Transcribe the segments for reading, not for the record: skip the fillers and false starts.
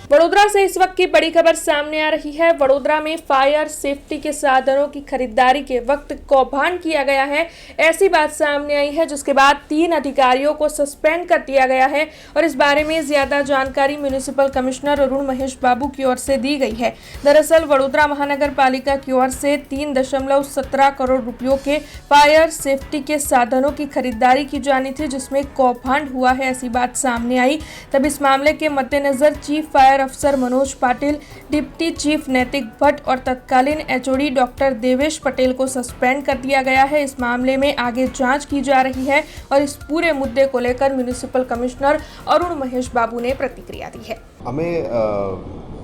वडोदरा से इस वक्त की बड़ी खबर सामने आ रही है। वडोदरा में फायर सेफ्टी के साधनों की खरीदारी के वक्त कौभांड किया गया है, ऐसी बात सामने आई है, जिसके बाद 3 अधिकारियों को सस्पेंड कर दिया गया है। और इस बारे में ज्यादा जानकारी म्युनिसिपल कमिश्नर अरुण महेश बाबू की ओर से दी गई है। दरअसल वडोदरा महानगर पालिका की ओर से 3.17 करोड़ रुपयों के फायर सेफ्टी के साधनों की खरीदारी की जानी थी, जिसमें कौभांड हुआ है, ऐसी बात सामने आई। तब इस मामले के मद्देनजर चीफ फायर अफसर मनोज पाटिल, डिप्टी चीफ नैतिक भट्ट और तत्कालीन एचओडी डॉक्टर देवेश पटेल को सस्पेंड कर दिया गया है। इस मामले में आगे जांच की जा रही है और इस पूरे मुद्दे को लेकर म्युनिसिपल कमिश्नर अरुण महेश बाबू ने प्रतिक्रिया दी है। અમે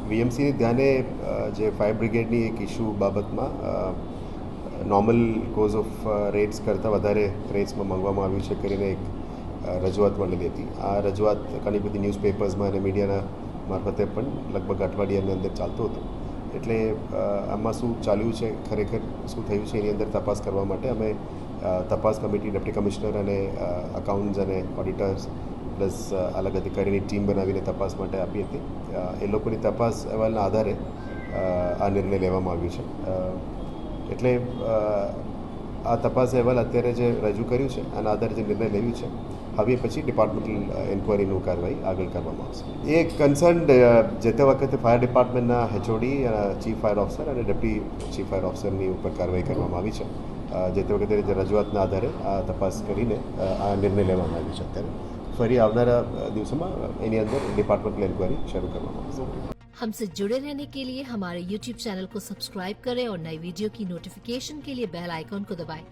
વીએમસીની ધ્યાને જે ફાયર બ્રિગેડની એક ઇસ્યુ બાબતમાં નોર્મલ કોઝ ઓફ રેટ્સ કરતાં વધારે રેટ્સમાં માંગવામાં આવ્યું છે કરીને એક રજૂઆત મળેલી હતી। આ રજૂઆત ઘણી બધી ન્યૂઝપેપર્સમાં અને મીડિયાના મારફતે પણ લગભગ અઠવાડિયાની અંદર ચાલતું હતું। એટલે આમાં શું ચાલ્યું છે, ખરેખર શું થયું છે, એની અંદર તપાસ કરવા માટે અમે તપાસ કમિટી ડેપ્યુટી કમિશનર અને અકાઉન્ટ્સ અને ઓડિટર્સ પ્લસ અલગ અધિકારીની ટીમ બનાવીને તપાસ માટે આપી હતી। એ લોકોની તપાસ અહેવાલના આધારે આ નિર્ણય લેવામાં આવ્યો છે। એટલે આ તપાસ અહેવાલ અત્યારે જે રજૂ કર્યું છે આના આધારે જે નિર્ણય લેવું છે, હવે પછી ડિપાર્ટમેન્ટલ એન્ક્વાયરીનું કાર્યવાહી આગળ કરવામાં આવશે। એ કન્સર્ન્ડ જે તે વખતે ફાયર ડિપાર્ટમેન્ટના એચઓડી, ચીફ ફાયર ઓફિસર અને ડેપ્યુટી ચીફ ફાયર ઓફિસરની ઉપર કાર્યવાહી કરવામાં આવી છે। જે તે વખતે જે રજૂઆતના આધારે આ તપાસ કરીને આ નિર્ણય લેવામાં આવ્યો છે। અત્યારે ફરી આવનારા દિવસોમાં એની અંદર ડિપાર્ટમેન્ટલ એન્ક્વાયરી શરૂ કરવામાં આવશે। हमसे जुड़े रहने के लिए हमारे YouTube चैनल को सब्सक्राइब करें और नई वीडियो की नोटिफिकेशन के लिए बेल आइकॉन को दबाएं।